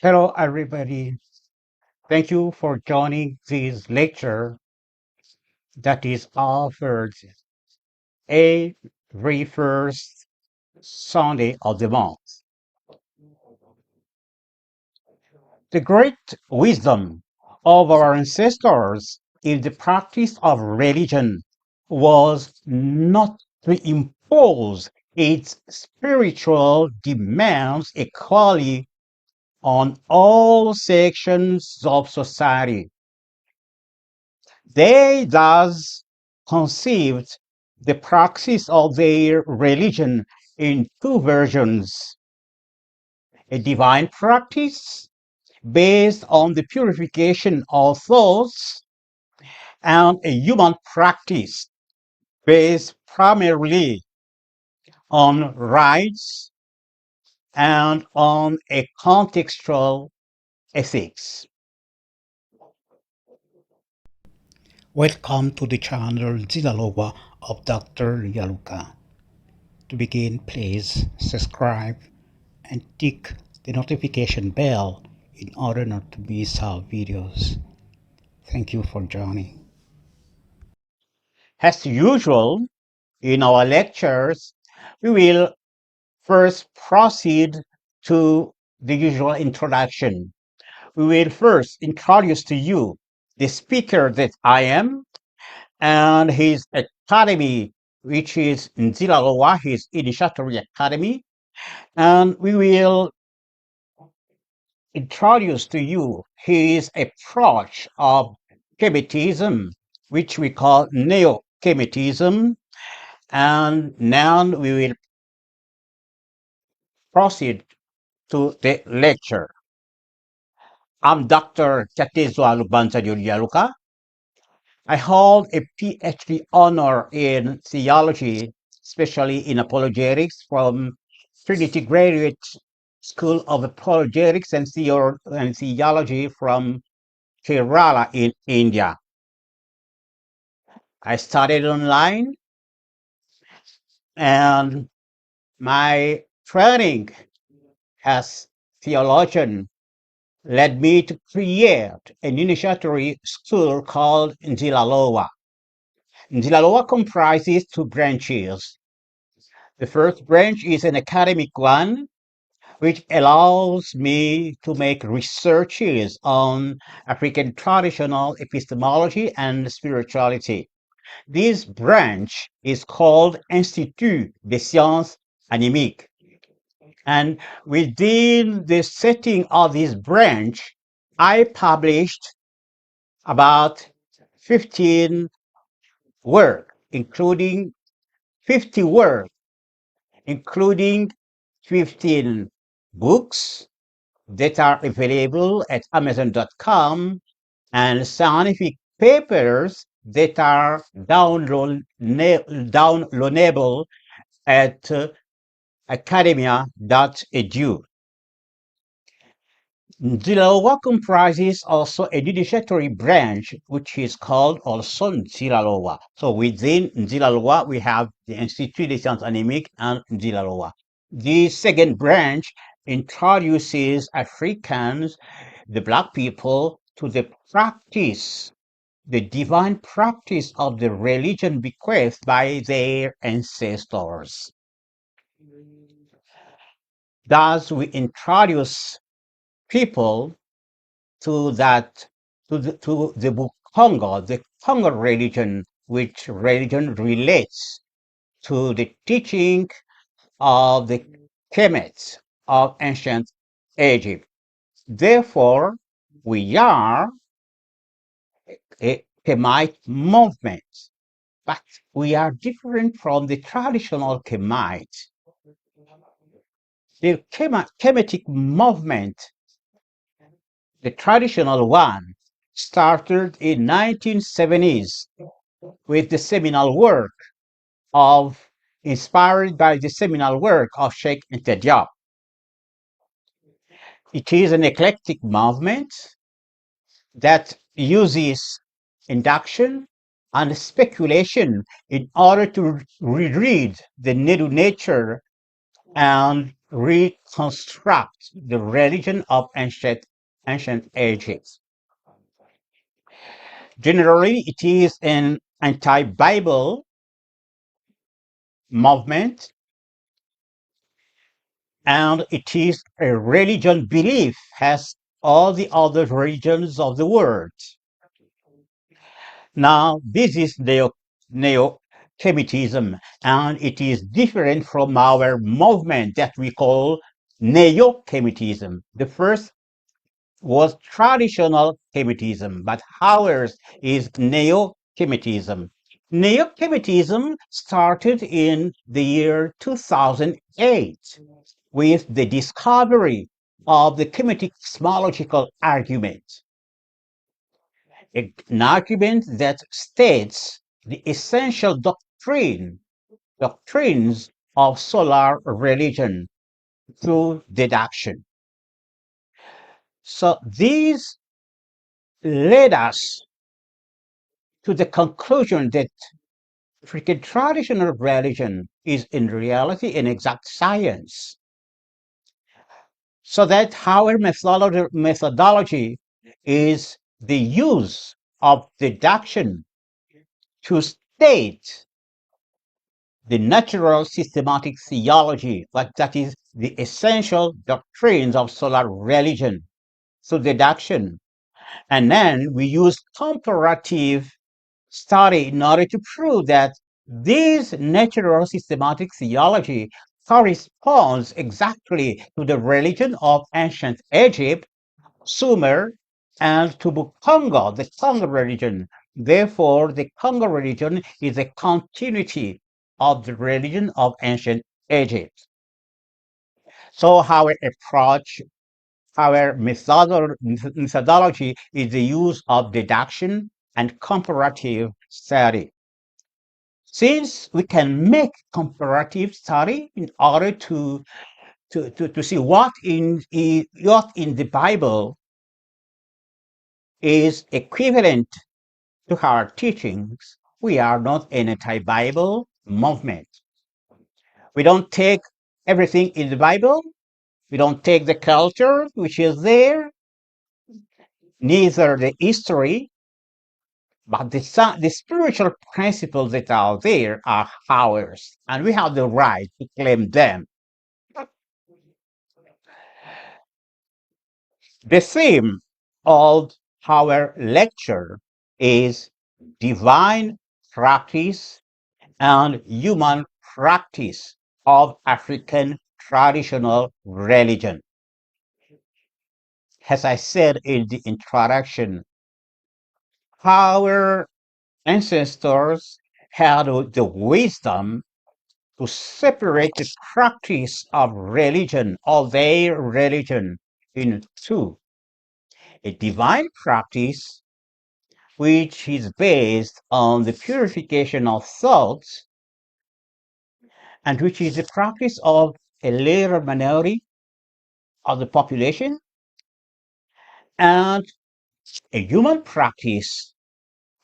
Hello, everybody. Thank you for joining this lecture that is offered every first Sunday of the month. The great wisdom of our ancestors in the practice of religion was not to impose its spiritual demands equally on all sections of society. They thus conceived the praxis of their religion in two versions: a divine practice based on the purification of thoughts, and a human practice based primarily on rites and on a contextual ethics. Welcome to the channel Zilalowa of Dr. Yaluka. To begin, please subscribe and tick the notification bell in order not to miss our videos. Thank you for joining. As usual, in our lectures, we will first proceed to the usual introduction. We will first introduce to you the speaker that I am and his academy, which is Nzilalowa, his initiatory academy. And we will introduce to you his approach of Kemetism, which we call Neo-Kemetism. And now we will proceed to the lecture. I'm Dr. Chatezwa Lubanza Yaluka. I hold a PhD honor in theology, especially in apologetics from Trinity Graduate School of Apologetics and Theology from Kerala in India. I studied online, and my training as theologian led me to create an initiatory school called Nzilalowa. Nzilalowa comprises two branches. The first branch is an academic one, which allows me to make researches on African traditional epistemology and spirituality. This branch is called Institut des Sciences Animiques. And within the setting of this branch, I published about 15 works, including 50 works, including 15 books that are available at Amazon.com and scientific papers that are downloadable at academia.edu. Nzilalowa comprises also a judiciary branch, which is called also Nzilalowa. So within Nzilalowa, we have the Institut des Sciences Animiques and Nzilalowa. The second branch introduces Africans, the Black people, to the practice, the divine practice of the religion bequeathed by their ancestors. Thus, we introduce people to the book Congo, the Congo religion, which religion relates to the teaching of the Kemets of ancient Egypt. Therefore, we are a Kemite movement, but we are different from the traditional Kemite. The Kemetic movement, the traditional one, started in 1970s with the seminal work inspired by the seminal work of Sheikh Anta Diop. It is an eclectic movement that uses induction and speculation in order to reread the nature and reconstruct the religion of ancient Egypt. Generally, it is an anti-Bible movement, and it is a religion belief as all the other religions of the world. Now, this is neo-Kemetism, and it is different from our movement that we call neo-Kemetism. The first was traditional Kemetism, but ours is neo-Kemetism. Neo-Kemetism started in the year 2008 with the discovery of the Kemetic cosmological argument, an argument that states the essential doctrines of solar religion through deduction. So these led us to the conclusion that African traditional religion is in reality an exact science. So that our methodology is the use of deduction to state the natural systematic theology, like that is the essential doctrines of solar religion through deduction. And then we use comparative study in order to prove that this natural systematic theology corresponds exactly to the religion of ancient Egypt, Sumer, and to Congo, the Congo religion. Therefore, the Congo religion is a continuity of the religion of ancient Egypt. So our approach, our methodology is the use of deduction and comparative study. Since we can make comparative study in order to see what in the Bible is equivalent to our teachings, we are not an anti-Bible movement. We don't take everything in the Bible. We don't take the culture which is there, neither the history, but the spiritual principles that are there are ours, and we have the right to claim them. The theme of our lecture is divine practice and human practice of African traditional religion. As I said in the introduction, our ancestors had the wisdom to separate the practice of religion, of their religion, in two: a divine practice, which is based on the purification of thoughts, and which is the practice of a little minority of the population, and a human practice,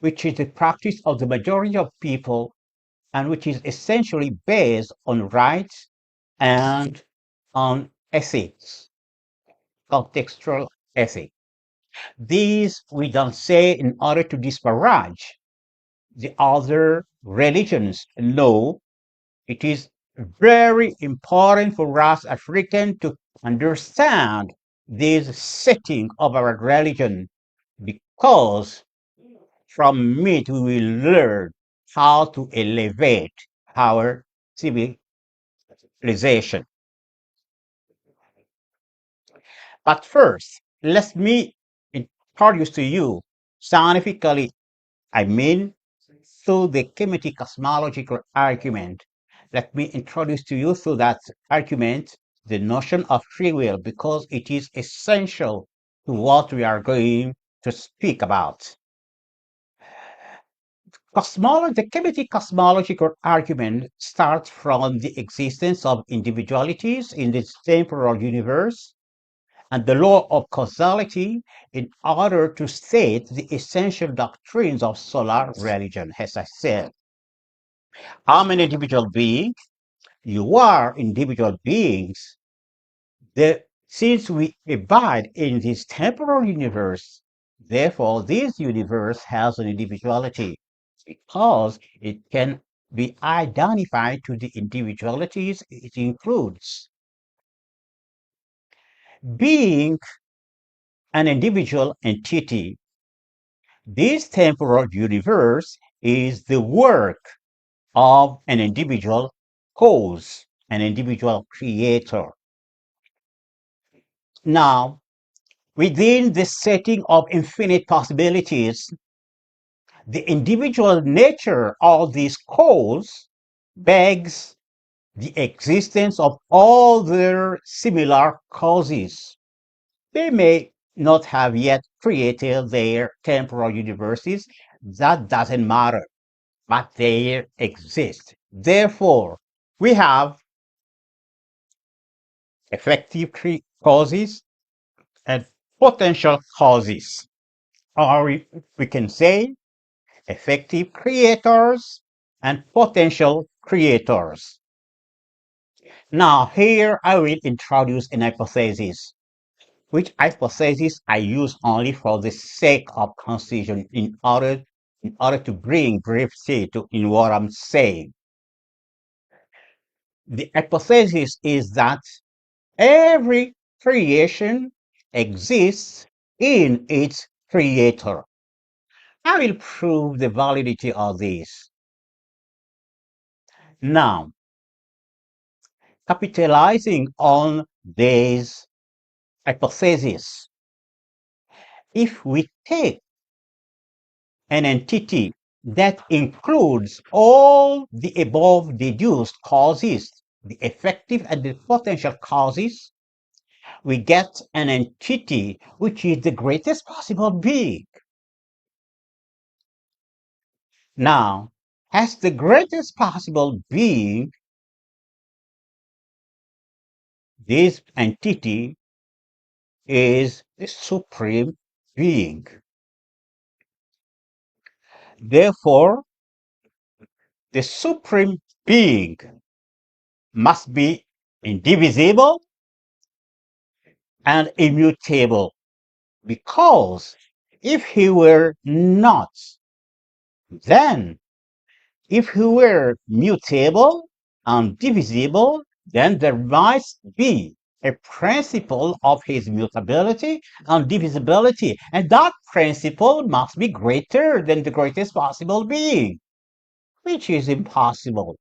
which is the practice of the majority of people, and which is essentially based on rites and on ethics, contextual ethics. These we don't say in order to disparage the other religions. No, it is very important for us Africans to understand this setting of our religion, because from it we will learn how to elevate our civilization. But first, let me introduce to you scientifically, I mean, through the Kemetic cosmological argument. Let me introduce to you through that argument the notion of free will, because it is essential to what we are going to speak about. The Kemetic cosmological argument starts from the existence of individualities in this temporal universe and the law of causality in order to state the essential doctrines of solar religion. As I said, I'm an individual being, you are individual beings, Since we abide in this temporal universe, therefore this universe has an individuality because it can be identified to the individualities it includes. Being an individual entity, this temporal universe is the work of an individual cause, an individual creator. Now, within the setting of infinite possibilities, the individual nature of this cause begs the existence of other similar causes. They may not have yet created their temporal universes. That doesn't matter, but they exist. Therefore, we have effective causes and potential causes. Or we can say effective creators and potential creators. Now, here I will introduce an hypothesis, which hypothesis I use only for the sake of concision in order to bring brevity to in what I'm saying. The hypothesis is that every creation exists in its creator. I will prove the validity of this. Now, capitalizing on this hypothesis, if we take an entity that includes all the above deduced causes, the effective and the potential causes, we get an entity which is the greatest possible being. Now, as the greatest possible being, this entity is the supreme being. Therefore, the supreme being must be indivisible and immutable, because if he were not, then if he were mutable and divisible, then there must be a principle of his mutability and divisibility, and that principle must be greater than the greatest possible being, which is impossible.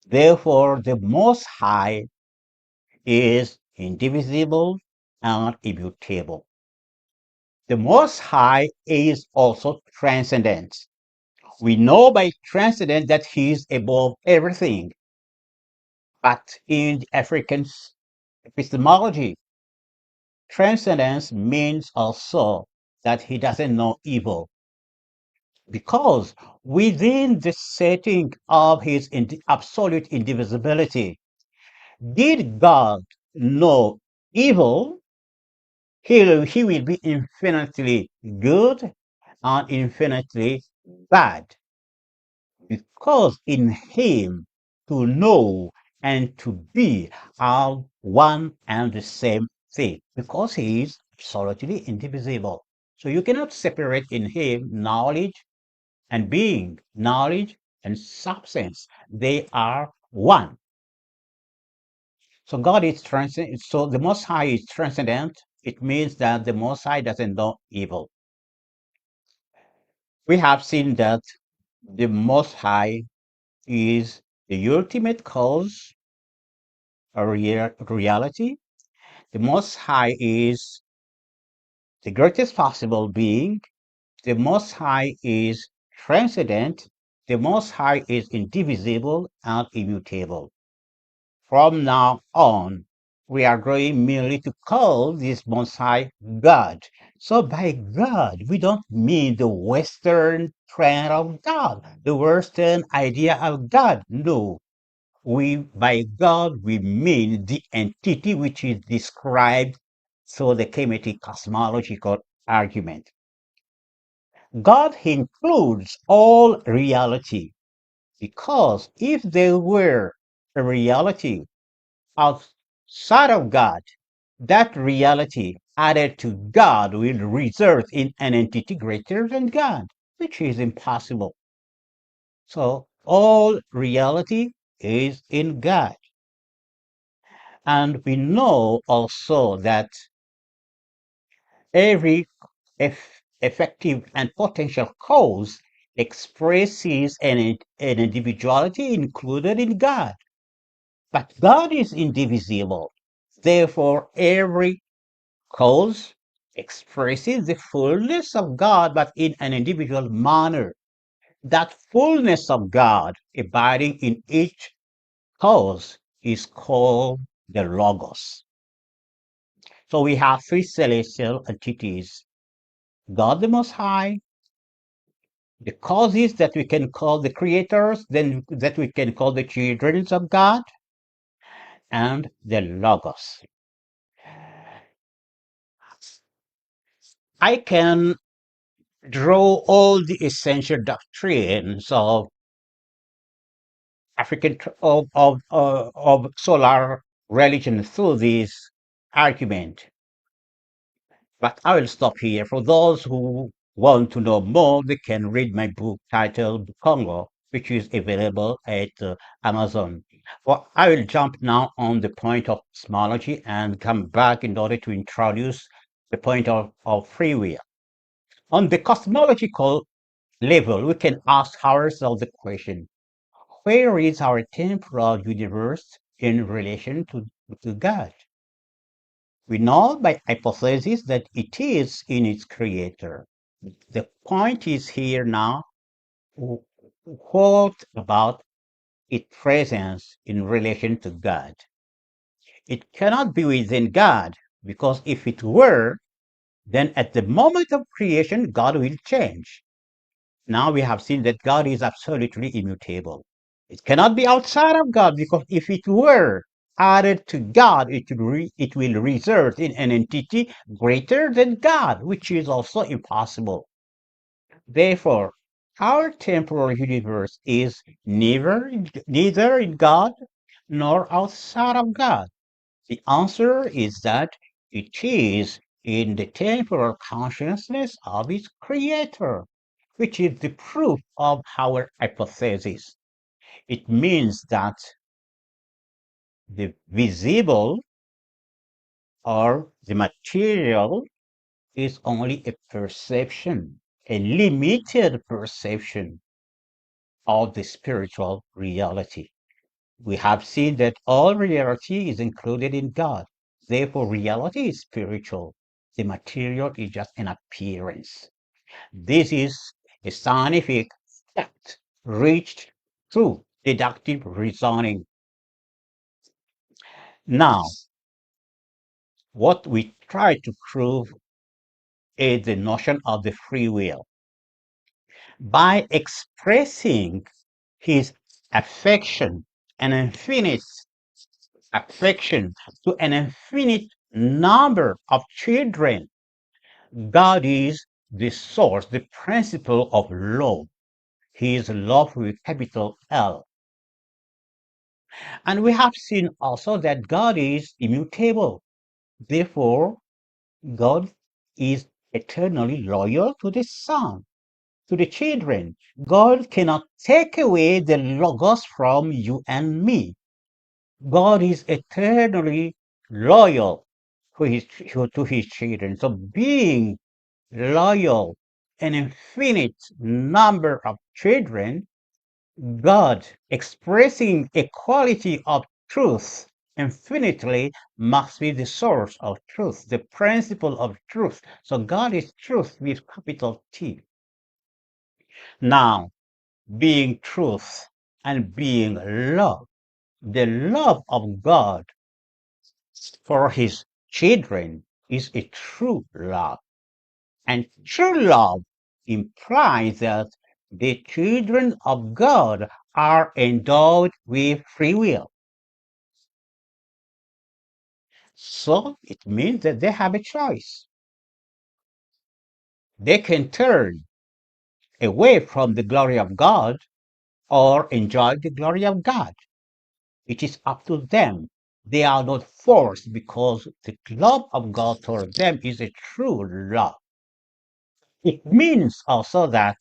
Therefore, the Most High is indivisible and immutable. The Most High is also transcendent. We know by transcendent that he is above everything. But in the African epistemology, transcendence means also that he doesn't know evil. Because within the setting of his absolute indivisibility, did God know evil? He will be infinitely good and infinitely bad. Because in him to know and to be are one and the same thing, because he is absolutely indivisible. So you cannot separate in him knowledge and being, knowledge and substance. They are one. So God is transcendent. So the Most High is transcendent. It means that the Most High doesn't know evil. We have seen that the Most High is the ultimate cause or reality. The Most High is the greatest possible being. The Most High is transcendent. The Most High is indivisible and immutable. From now on, we are going merely to call this Most High God. So by God, we don't mean the Western trend of God, the Western idea of God. No, by God, we mean the entity which is described through the Kemetic cosmological argument. God includes all reality, because if there were a reality outside of God, that reality added to God will result in an entity greater than God, which is impossible. So all reality is in God. And we know also that every effective and potential cause expresses an individuality included in God. But God is indivisible. Therefore, every cause expresses the fullness of God, but in an individual manner. That fullness of God abiding in each cause is called the Logos. So we have three celestial entities: God the Most High, the causes that we can call the creators, then that we can call the children of God, and the Logos. I can draw all the essential doctrines of of solar religion through this argument. But I will stop here. For those who want to know more, they can read my book titled Congo, which is available at Amazon. Well, I will jump now on the point of cosmology and come back in order to introduce the point of free will. On the cosmological level, we can ask ourselves the question: where is our temporal universe in relation to God? We know by hypothesis that it is in its creator. The point is here now: what about its presence in relation to God? It cannot be within God, because if it were, then at the moment of creation, God will change. Now we have seen that God is absolutely immutable. It cannot be outside of God, because if it were added to God, it will result in an entity greater than God, which is also impossible. Therefore, our temporal universe is neither in God nor outside of God. The answer is that it is in the temporal consciousness of its creator, which is the proof of our hypothesis. It means that the visible or the material is only a perception, a limited perception of the spiritual reality. We have seen that all reality is included in God. Therefore, reality is spiritual. The material is just an appearance. This is a scientific fact reached through deductive reasoning. Now, what we try to prove is the notion of the free will. By expressing his affection, an infinite affection to an infinite number of children, God is the source, the principle of love. He is love with capital L. And we have seen also that God is immutable. Therefore, God is eternally loyal to the Son, to the children. God cannot take away the Logos from you and me. God is eternally loyal to his children. So being loyal an infinite number of children, God expressing a quality of truth infinitely must be the source of truth, the principle of truth. So God is truth with capital T. Now, being truth and being love, the love of God for his children is a true love. And true love implies that the children of God are endowed with free will. So it means that they have a choice. They can turn away from the glory of God or enjoy the glory of God. It is up to them. They are not forced because the love of God toward them is a true love. It means also that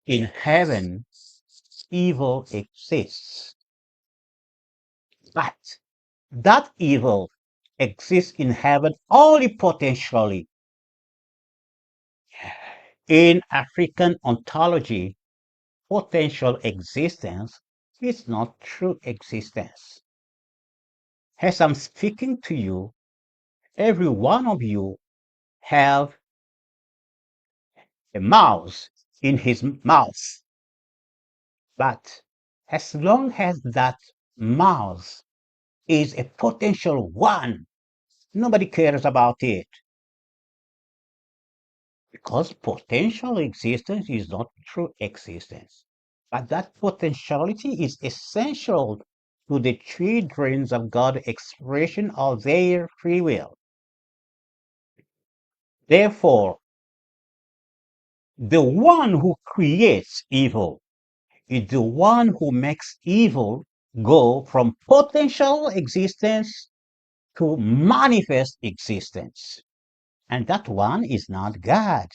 in heaven, evil exists, but that evil exists in heaven only potentially. In African ontology, potential existence is not true existence. As I'm speaking to you, every one of you have a mouse in his mouth. But as long as that mouse is a potential one, nobody cares about it because potential existence is not true existence. But that potentiality is essential to the children of God expression of their free will. Therefore, the one who creates evil is the one who makes evil go from potential existence to manifest existence. And that one is not God.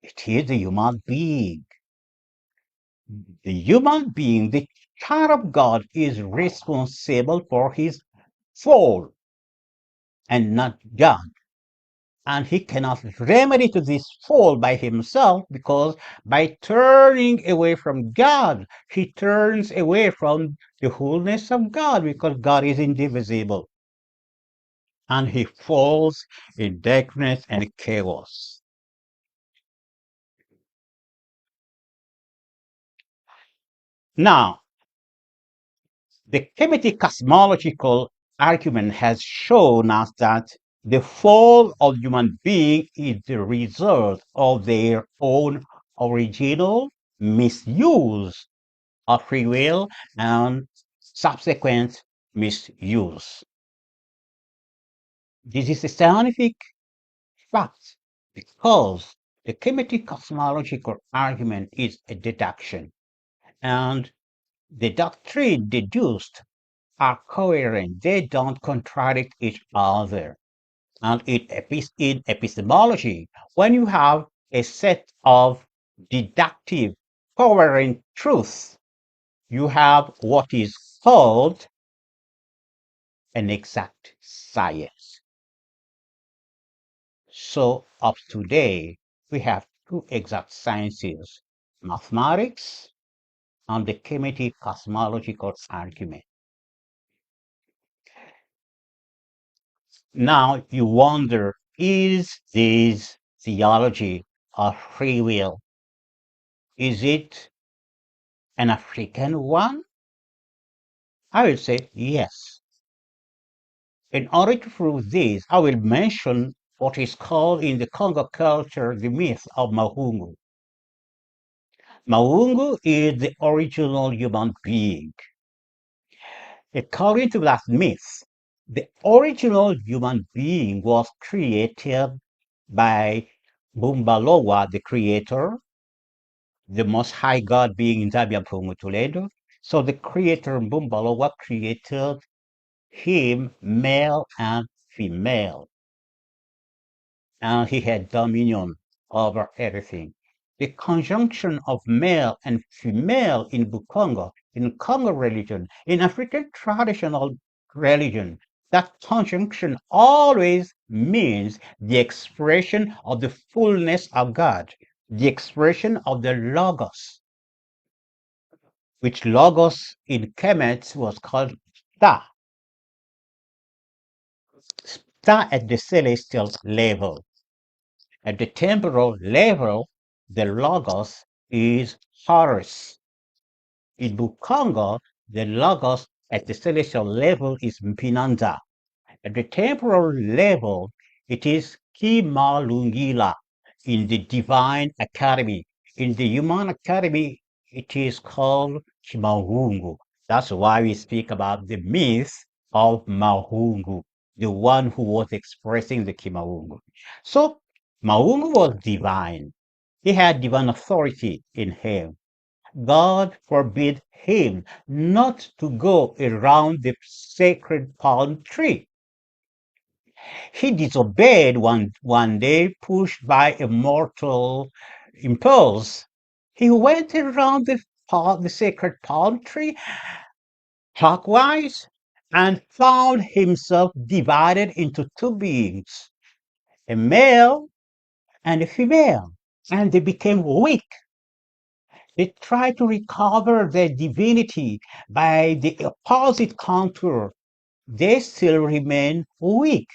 It is the human being. The human being, the child of God, is responsible for his fall and not God. And he cannot remedy to this fall by himself because by turning away from God, he turns away from the wholeness of God because God is indivisible. And he falls in darkness and chaos. Now, the Kemetic cosmological argument has shown us that the fall of human beings is the result of their own original misuse of free will and subsequent misuse. This is a scientific fact because the Kemetic cosmological argument is a deduction, and the doctrine deduced are coherent. They don't contradict each other. And in epistemology, when you have a set of deductive, coherent truths, you have what is called an exact science. So, up to today, we have two exact sciences, mathematics and the Kemetic cosmological argument. Now you wonder, is this theology of free will, is it an African one? I will say yes. In order to prove this, I will mention what is called in the Congo culture the myth of Mahungu. Mahungu is the original human being. According to that myth, the original human being was created by Bumbalowa, the creator, the Most High God being in Zabia Toledo. So the creator Bumbalowa created him male and female, and he had dominion over everything. The conjunction of male and female in Bukongo, in Congo religion, in African traditional religion, that conjunction always means the expression of the fullness of God, the expression of the Logos, which Logos in Kemet was called Sta, Sta at the celestial level. At the temporal level, the Logos is Horus. In Bukongo, the Logos at the celestial level is Mpinanda. At the temporal level, it is Kimalungila in the Divine Academy. In the Human Academy, it is called Kimahungu. That's why we speak about the myth of Mahungu, the one who was expressing the Kimahungu. So Mahungu was divine. He had divine authority in him. God forbid him not to go around the sacred palm tree. He disobeyed one day, pushed by a mortal impulse. He went around the sacred palm tree clockwise and found himself divided into two beings, a male and a female, and they became weak. They tried to recover their divinity by the opposite contour. They still remain weak.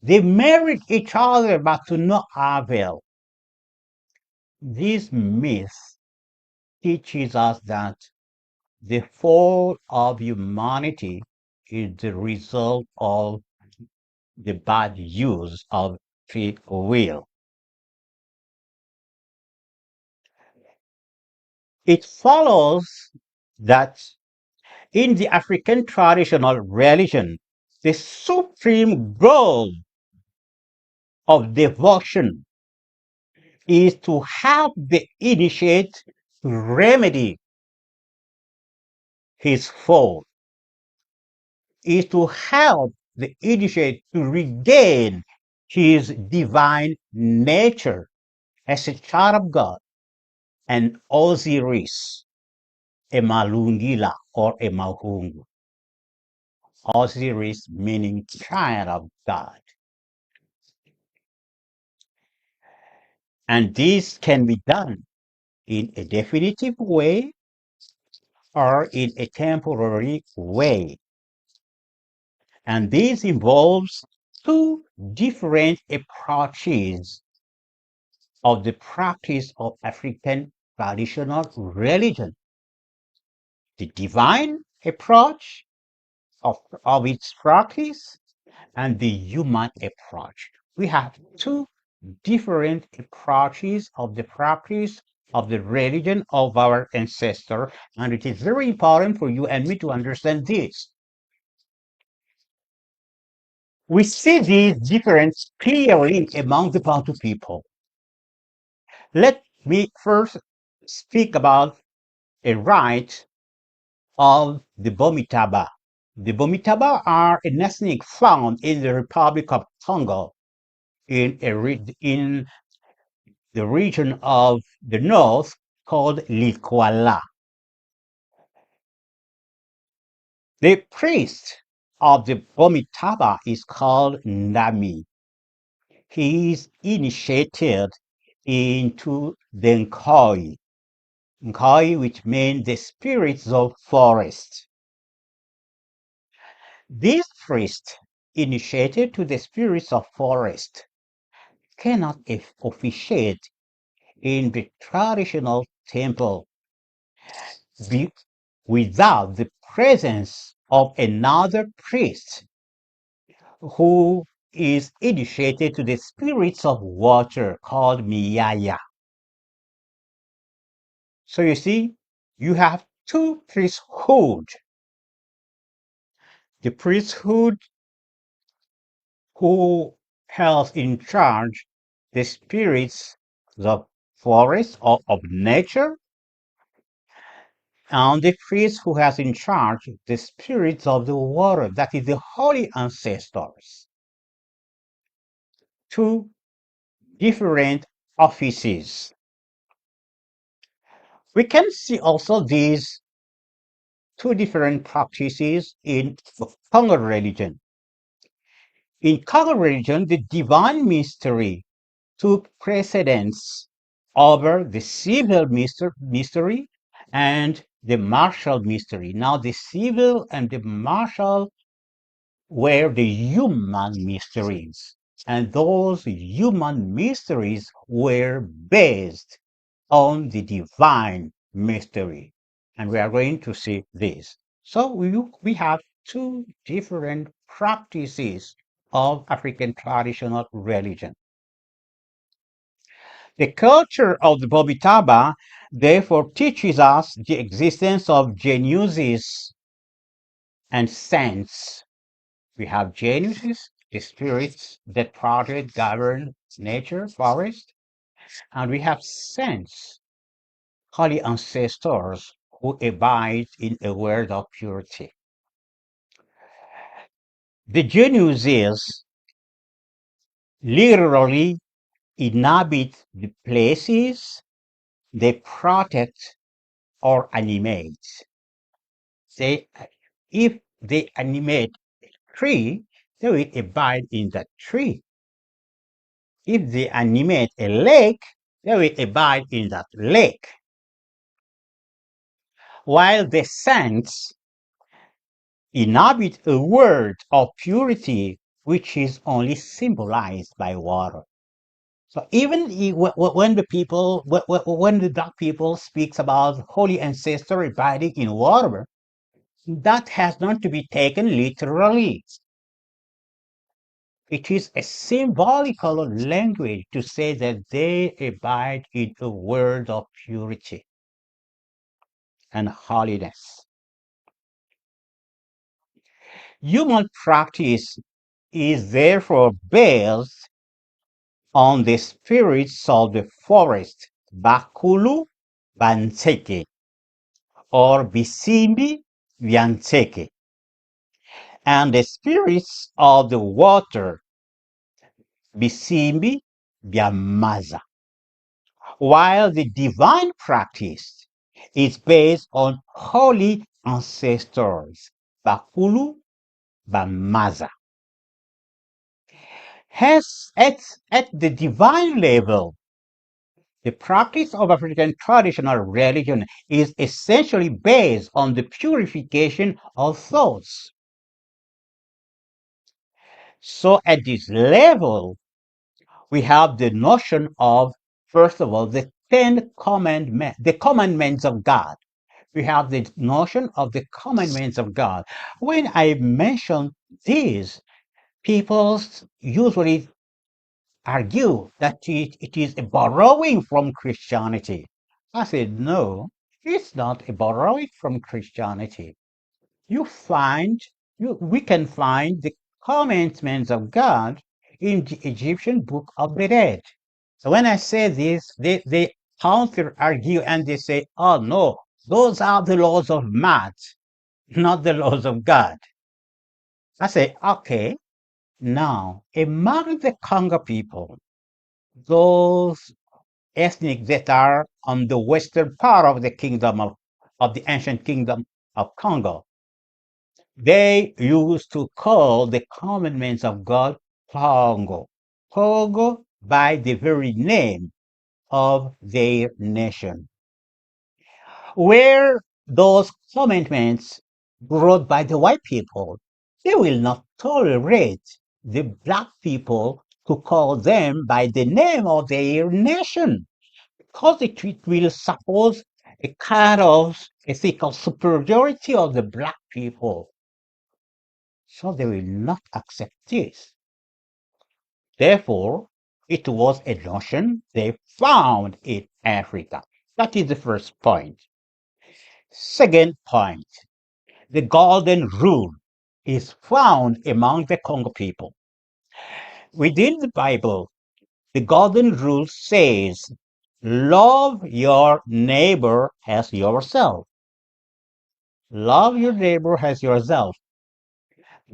They married each other, but to no avail. This myth teaches us that the fall of humanity is the result of the bad use of free will. It follows that in the African traditional religion, the supreme goal of devotion is to help the initiate to remedy his fall, is to help the initiate to regain his divine nature as a child of God, and Osiris, a Malungila or a Mahungu. Osiris meaning child of God. And this can be done in a definitive way or in a temporary way. And this involves two different approaches of the practice of African traditional religion. The divine approach of its practice and the human approach. We have two different approaches of the practice of the religion of our ancestor, and it is very important for you and me to understand this. We see these differences clearly among the Bantu people. Let me first speak about a rite of the Bomitaba. The Bomitaba are an ethnic found in the Republic of Congo in the region of the north called Likwala. The priest of the Bomitaba is called Nami. He is initiated into the Nkoi, Nkoi, which means the spirits of forest. This priest, initiated to the spirits of forest, cannot officiate in the traditional temple without the presence of another priest who is initiated to the spirits of water called Miyaya. So you see, you have two priesthood. The priesthood who has in charge the spirits of forest or of nature, and the priest who has in charge the spirits of the water, that is the holy ancestors. Two different offices. We can see also these two different practices in Congo religion. In Congo religion, the divine mystery took precedence over the civil mystery and the martial mystery. Now, the civil and the martial were the human mysteries, and those human mysteries were based on the divine mystery. And we are going to see this. So we have two different practices of African traditional religion. The culture of the Bobitaba therefore teaches us the existence of genuses and saints. We have genuses, the spirits that protect, govern nature, forest, and we have saints holy ancestors who abide in a world of purity. The genius is literally inhabit the places they protect or animate. They, if they animate a tree, they will abide in that tree. If they animate a lake, they will abide in that lake. While the saints inhabit a world of purity which is only symbolized by water. So even when the people, when the dark people speaks about holy ancestor abiding in water, that has not to be taken literally. It is a symbolical language to say that they abide in a world of purity and holiness. Human practice is therefore based on the spirits of the forest, Bakulu Banseke, or Bisimbi Vianseke, and the spirits of the water, Bisimbi Biamaza, while the divine practice is based on holy ancestors, Bakulu Bamaza. Hence, at the divine level, the practice of African traditional religion is essentially based on the purification of thoughts. So, at this level, we have the notion of, first of all, the Ten Commandments, the commandments of God. We have the notion of the commandments of God. When I mention these, people usually argue that it is a borrowing from Christianity. I said, no, it's not a borrowing from Christianity. You find, we can find the commandments of God in the Egyptian book of the dead. So when I say this, they counter argue and they say, oh no, those are the laws of math, not the laws of God. I say, okay, now among the Congo people, those ethnic that are on the western part of the kingdom of the ancient kingdom of Congo, they used to call the commandments of God Congo. Congo by the very name of their nation. Where those commandments brought by the white people, they will not tolerate the black people to call them by the name of their nation, because it will suppose a kind of ethical superiority of the black people. So they will not accept this. Therefore, it was a notion they found in Africa. That is the first point. Second point, the golden rule is found among the Congo people. Within the Bible, the golden rule says, love your neighbor as yourself. Love your neighbor as yourself.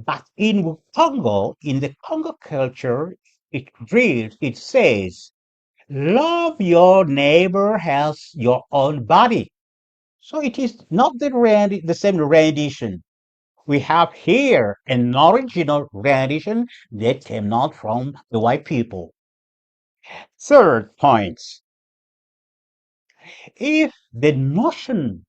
But in Congo, in the Congo culture, it says, love your neighbor as your own body. So it is not the same rendition. We have here an original rendition that came not from the white people. Third point, if the notion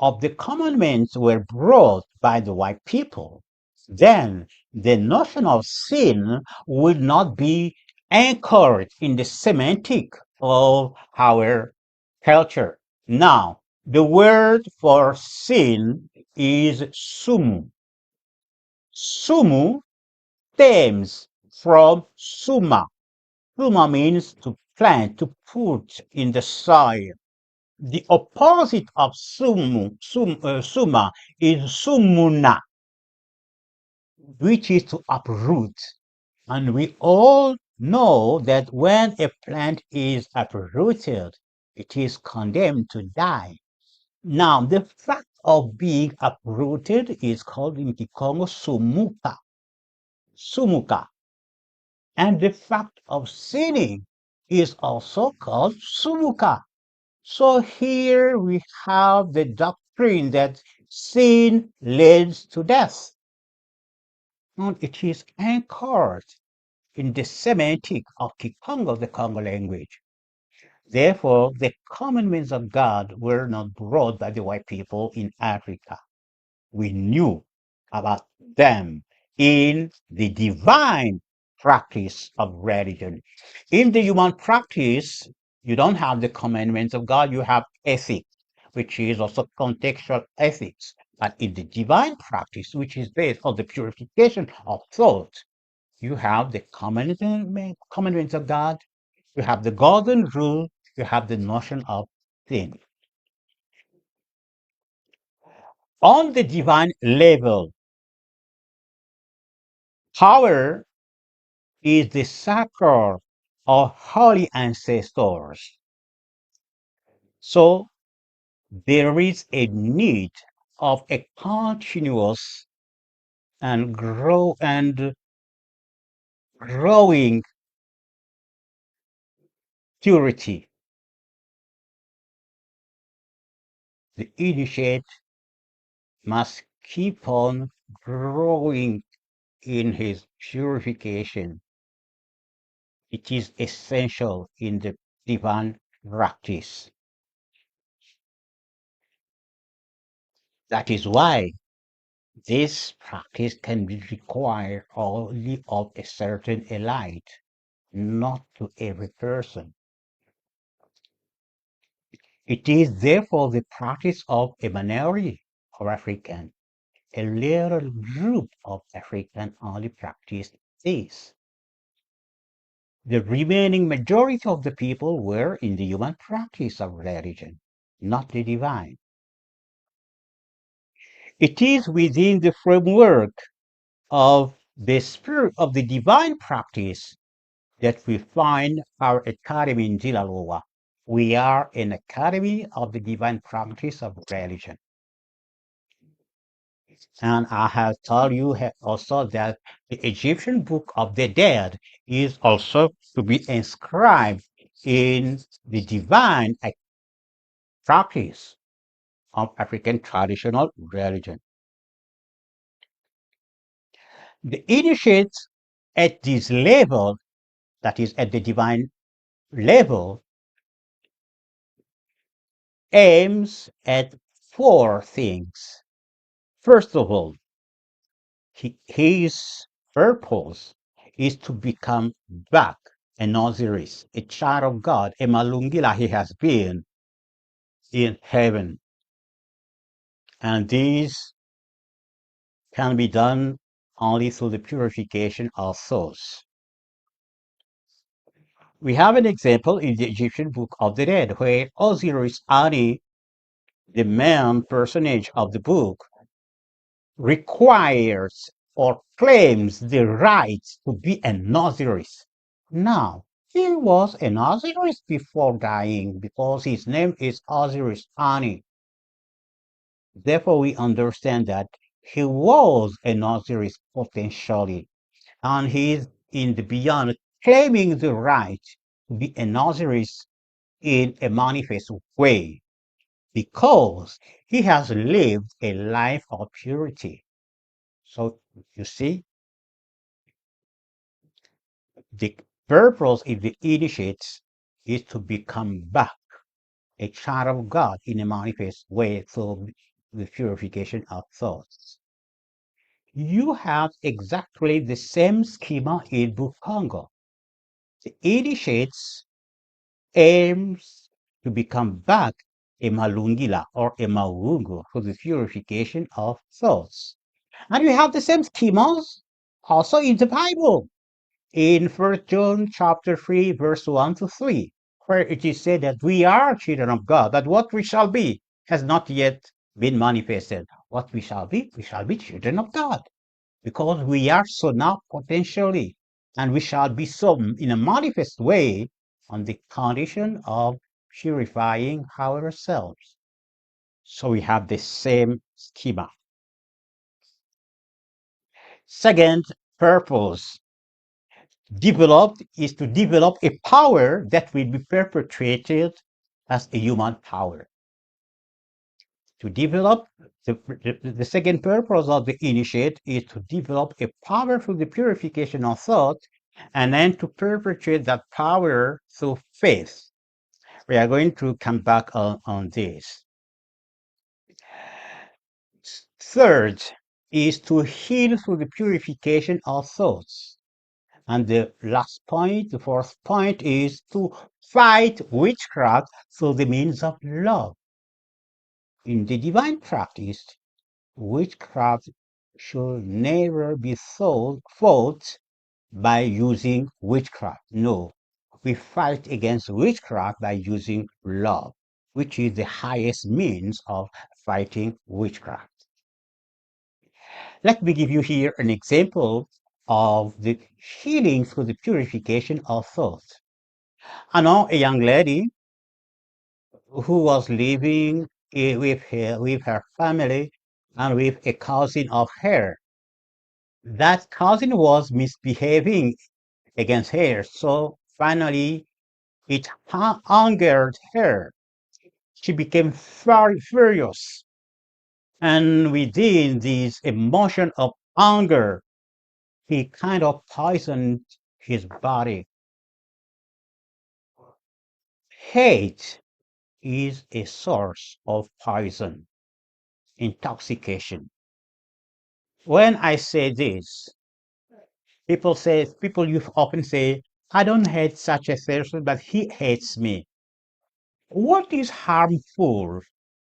of the commandments were brought by the white people, then the notion of sin would not be anchored in the semantic of our culture. Now, the word for sin is sumu. Sumu stems from suma. Suma means to plant, to put in the soil. The opposite of suma is sumuna, which is to uproot. And we all know that when a plant is uprooted, It is condemned to die. Now, the fact of being uprooted is called in Kikongo sumuka. Sumuka. And the fact of sinning is also called sumuka. So here we have the doctrine that sin leads to death. And it is anchored in the semantic of Kikongo, the Congo language. Therefore, the commandments of God were not brought by the white people in Africa. We knew about them in the divine practice of religion. In the human practice, you don't have the commandments of God, you have ethics, which is also contextual ethics. But in the divine practice, which is based on the purification of thought, you have the commandments of God, you have the golden rule, you have the notion of sin. On the divine level, power is the sacral or holy ancestors. So there is a need of a continuous and growing purity. The initiate must keep on growing in his purification. It is essential in the divine practice. That is why this practice can be required only of a certain elite, not to every person. It is therefore the practice of a minority of African. A little group of African only practiced this. The remaining majority of the people were in the human practice of religion, not the divine. It is within the framework of the spirit of the divine practice that we find our academy in Dilaloa. We are an academy of the divine practice of religion. And I have told you also that the Egyptian Book of the Dead is also to be inscribed in the divine practice of African traditional religion. The initiates at this level, that is at the divine level, aims at four things. First of all, his purpose is to become back an Osiris, a child of God, a Malungila he has been in heaven. And this can be done only through the purification of souls. We have an example in the Egyptian Book of the Dead where Osiris Ani, the main personage of the book, requires or claims the right to be an Osiris. Now, he was an Osiris before dying because his name is Osiris Ani. Therefore, we understand that he was an Osiris potentially, and he is in the beyond claiming the right to be an Osiris in a manifest way because he has lived a life of purity. So you see, the purpose of the initiates is to become back a child of God in a manifest way through the purification of thoughts. You have exactly the same schema in Bukongo. The initiates aims to become back a Malungila or a Mawungu for the purification of thoughts. And we have the same schemas also in the Bible. In 1 John chapter 3, verse 1 to 3, where it is said that we are children of God, that what we shall be has not yet been manifested. What we shall be children of God, because we are so now potentially, and we shall be so in a manifest way on the condition of purifying ourselves. So we have the same schema. Second purpose developed is to develop a power that will be perpetuated as a human power. To develop the second purpose of the initiate is to develop a power through the purification of thought and then to perpetuate that power through faith. We are going to come back on this. Third is to heal through the purification of thoughts. And the last point, the fourth point, is to fight witchcraft through the means of love. In the divine practice, witchcraft should never be fought by using witchcraft. No, we fight against witchcraft by using love, which is the highest means of fighting witchcraft. Let me give you here an example of the healing through the purification of thought. I know a young lady who was living with her family and with a cousin of her. That cousin was misbehaving against her, so finally it angered her. She became very furious, and within this emotion of anger, he kind of poisoned his body. Hate is a source of poison, intoxication. When I say this, people you often say, I don't hate such a person, but he hates me. What is harmful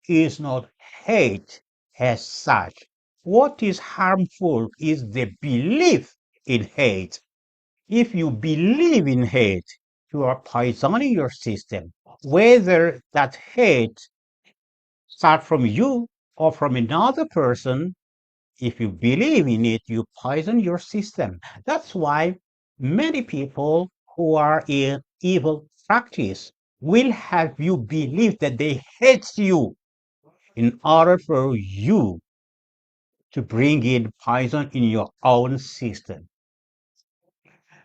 is not hate as such. What is harmful is the belief in hate. If you believe in hate, you are poisoning your system. Whether that hate starts from you or from another person, if you believe in it, you poison your system. That's why many people who are in evil practice will have you believe that they hate you in order for you to bring in poison in your own system.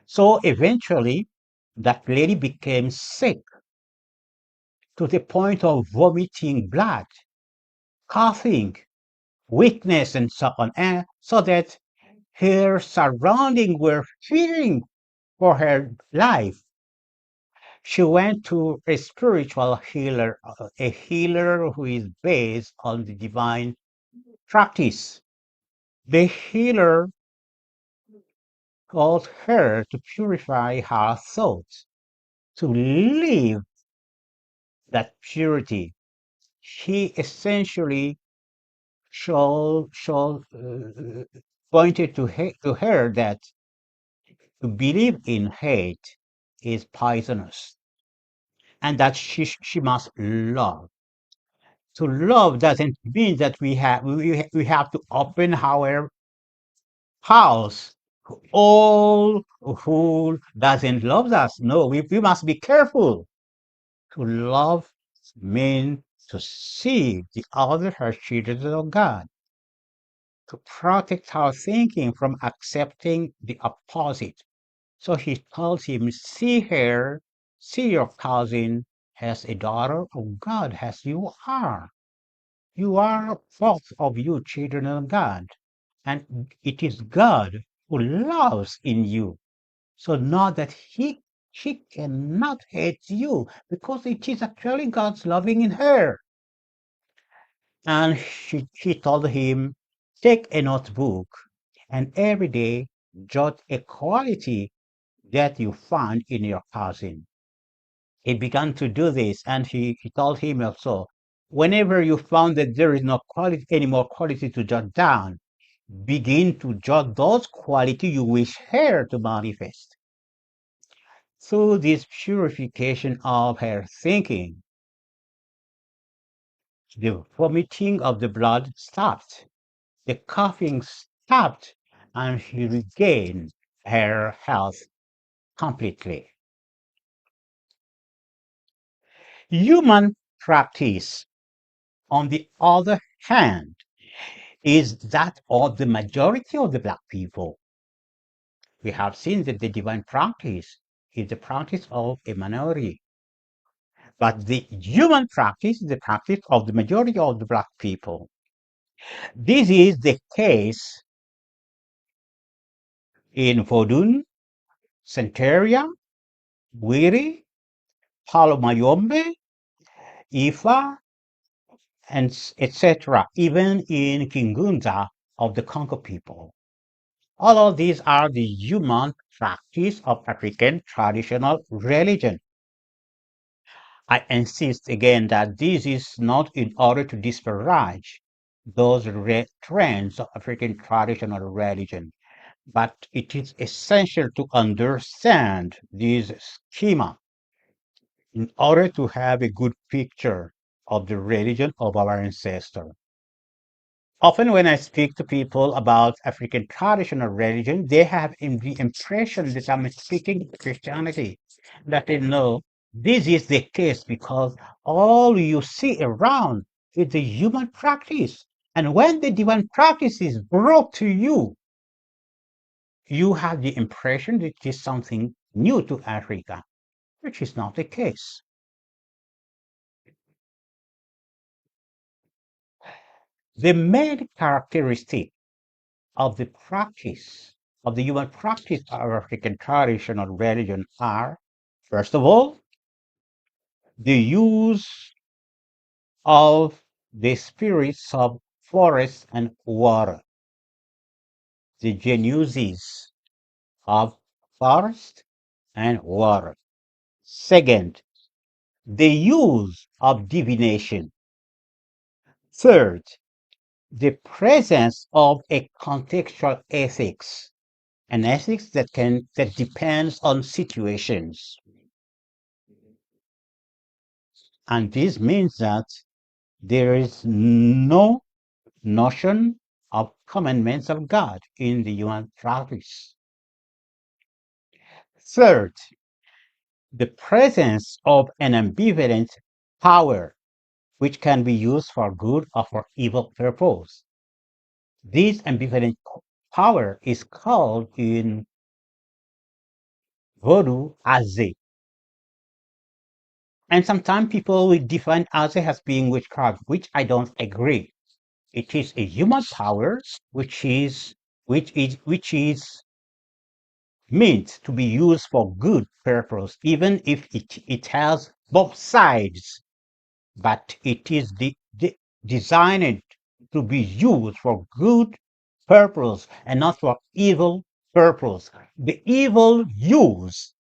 So eventually, that lady became sick to the point of vomiting blood, coughing, weakness, and so on, and so that her surroundings were fearing for her life. She went to a spiritual healer, a healer who is based on the divine practice. The healer called her to purify her thoughts, to live that purity. She essentially pointed to her that to believe in hate is poisonous and that she must love. To love doesn't mean that we have to open our house to all who doesn't love us. No, we must be careful. To love means to see the other as children of God, to protect our thinking from accepting the opposite. So he told him, see her, see your cousin as a daughter of God, as you are. You are both of you children of God, and it is God who loves in you. So know that she cannot hate you because it is actually God's loving in her. And she told him, take a notebook and every day jot a quality that you found in your cousin. He began to do this, and he told him also, whenever you found that there is no quality, any more quality to jot down, begin to jot those quality you wish her to manifest. Through this purification of her thinking, the vomiting of the blood stopped, the coughing stopped, and she regained her health completely. Human practice, on the other hand, is that of the majority of the Black people. We have seen that the divine practice is the practice of a minority, but the human practice is the practice of the majority of the Black people. This is the case in Vodun, Santeria, Wiri, Palomayombe, Ifa, and etc., even in Kingunza of the Congo people. All of these are the human practice of African traditional religion. I insist again that this is not in order to disparage those trends of African traditional religion, but it is essential to understand this schema in order to have a good picture of the religion of our ancestors. Often, when I speak to people about African traditional religion, they have the impression that I'm speaking Christianity, that they know this is the case because all you see around is the human practice. And when the divine practice is brought to you, you have the impression that it is something new to Africa, which is not the case. The main characteristic of the practice of the human practice of African traditional religion are, first of all, the use of the spirits of forest and water, the genuses of forest and water. Second, the use of divination. Third, the presence of a contextual ethics, an ethics that depends on situations. And this means that there is no notion of commandments of God in the human practice. Third, the presence of an ambivalent power which can be used for good or for evil purpose. This ambivalent power is called in Vodou Aze. And sometimes people will define Aze as being witchcraft, which I don't agree. It is a human power which is meant to be used for good purpose, even if it has both sides, but it is designed to be used for good purpose and not for evil purpose. The evil use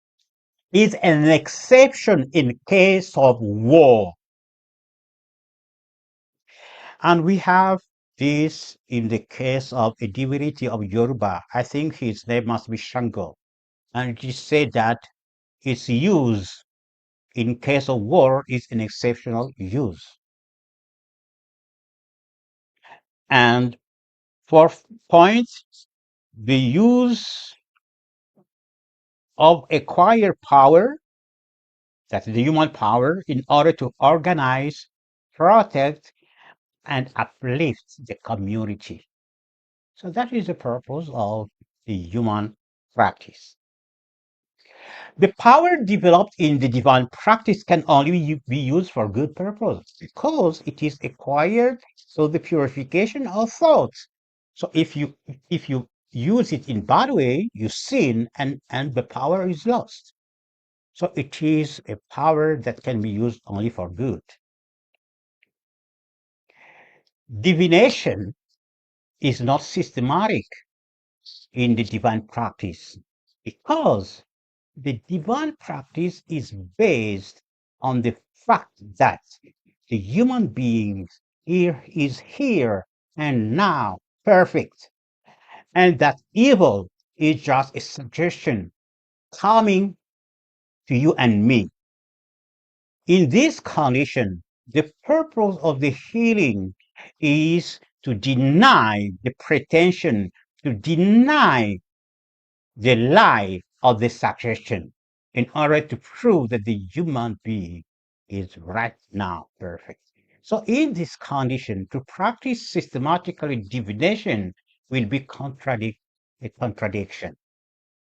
is an exception in case of war. And we have this in the case of a divinity of Yoruba. I think his name must be Shango. And it is said that its use in case of war is an exceptional use. And fourth point, the use of acquired power, that's the human power, in order to organize, protect, and uplift the community. So that is the purpose of the human practice. The power developed in the divine practice can only be used for good purpose because it is acquired through the purification of thoughts. So if you use it in bad way, you sin and the power is lost. So it is a power that can be used only for good. Divination is not systematic in the divine practice because the divine practice is based on the fact that the human being here is here and now perfect, and that evil is just a suggestion coming to you and me. In this condition, the purpose of the healing is to deny the pretension, to deny the lie of the suggestion in order to prove that the human being is right now perfect. So in this condition, to practice systematically divination will be a contradiction.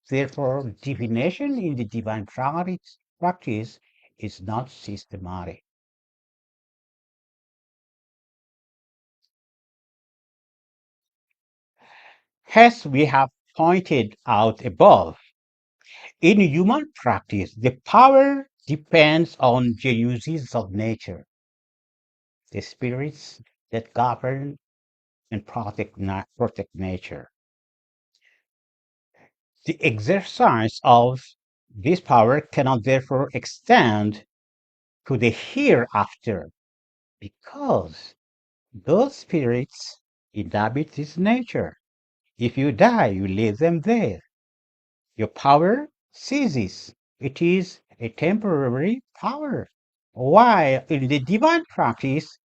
Therefore, divination in the divine practice is not systematic. As we have pointed out above, in human practice, the power depends on genuses of nature, the spirits that govern and protect nature. The exercise of this power cannot therefore extend to the hereafter because those spirits inhabit this nature. If you die, you leave them there. Your power ceases. It is a temporary power. While in the divine practice,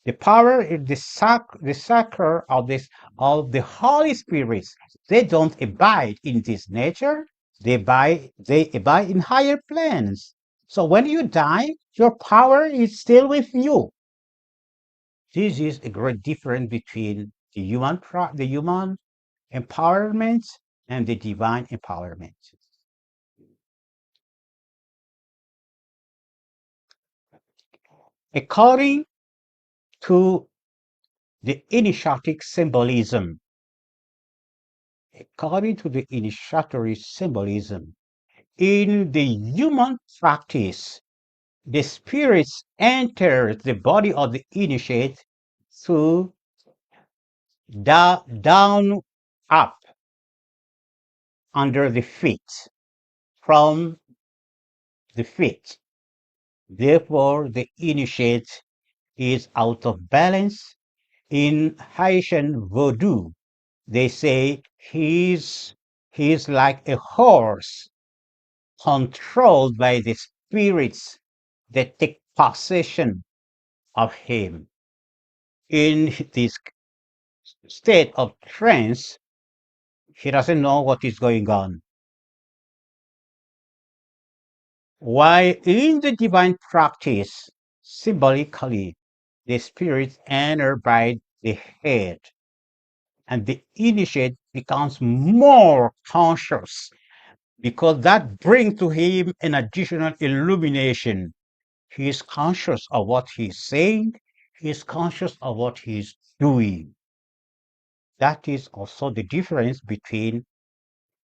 the power is the sacre of the Holy Spirits. They don't abide in this nature. They abide in higher planes. So when you die, your power is still with you. This is a great difference between the human empowerment and the divine empowerment. According to the initiatic symbolism, according to the initiatory symbolism, in the human practice, the spirits enter the body of the initiate through down, up, under the feet, from the feet. Therefore, the initiate is out of balance. In Haitian Vodou, they say he's like a horse controlled by the spirits that take possession of him. In this state of trance, he doesn't know what is going on. While in the divine practice, symbolically, the spirits enter by the head, and the initiate becomes more conscious because that brings to him an additional illumination. He is conscious of what he's saying, he is conscious of what he's doing. That is also the difference between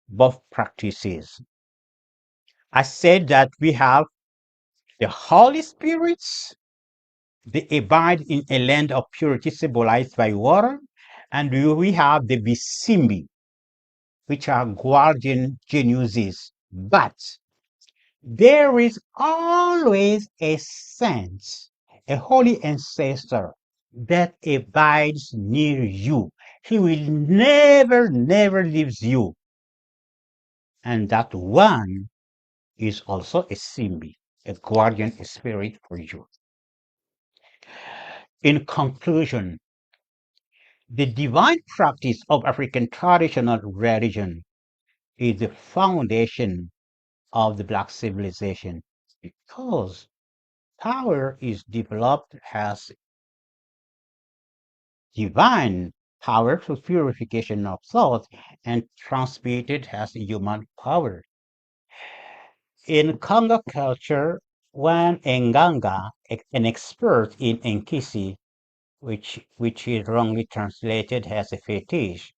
both practices. I said that we have the Holy Spirits, they abide in a land of purity symbolized by water, and we have the Bisimbi, which are guardian genuses. But there is always a saint, a holy ancestor that abides near you. He will never leave you. And that one is also a simbi, a guardian spirit for you. In conclusion, the divine practice of African traditional religion is the foundation of the Black civilization because power is developed as divine power through purification of thought and transmitted as human power. In Congo culture, when Nganga, an expert in Nkisi, which is wrongly translated as a fetish,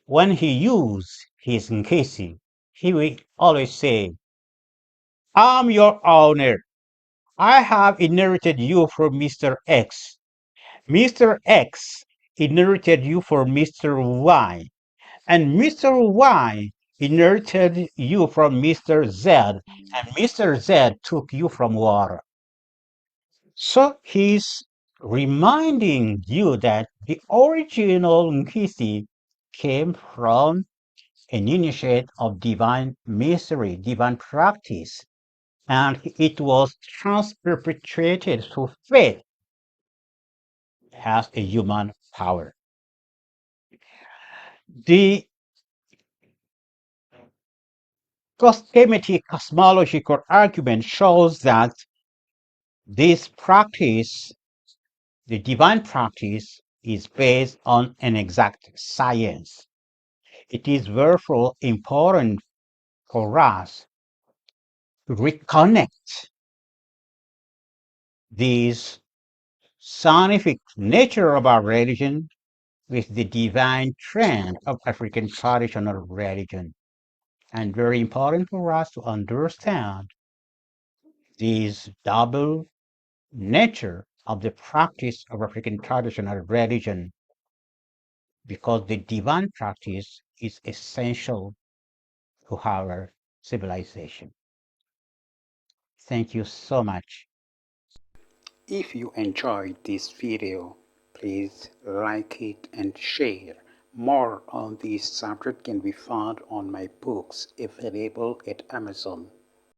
when he used his Nkisi, he will always say, I'm your owner. I have inherited you from Mr. X. Mr. X inherited you from Mr. Y. And Mr. Y inherited you from Mr. Z. And Mr. Z took you from water. So he's reminding you that the original Nkisi came from an initiate of divine mystery, divine practice, and it was transperpetuated through faith as a human power. The cosmetic cosmological argument shows that This practice, the divine practice, is based on an exact science. It is therefore important for us to reconnect this scientific nature of our religion with the divine trend of African traditional religion. And very important for us to understand this double nature of the practice of African traditional religion, because the divine practice is essential to our civilization. Thank you so much. If you enjoyed this video, please like it and share. More on this subject can be found on my books available at Amazon.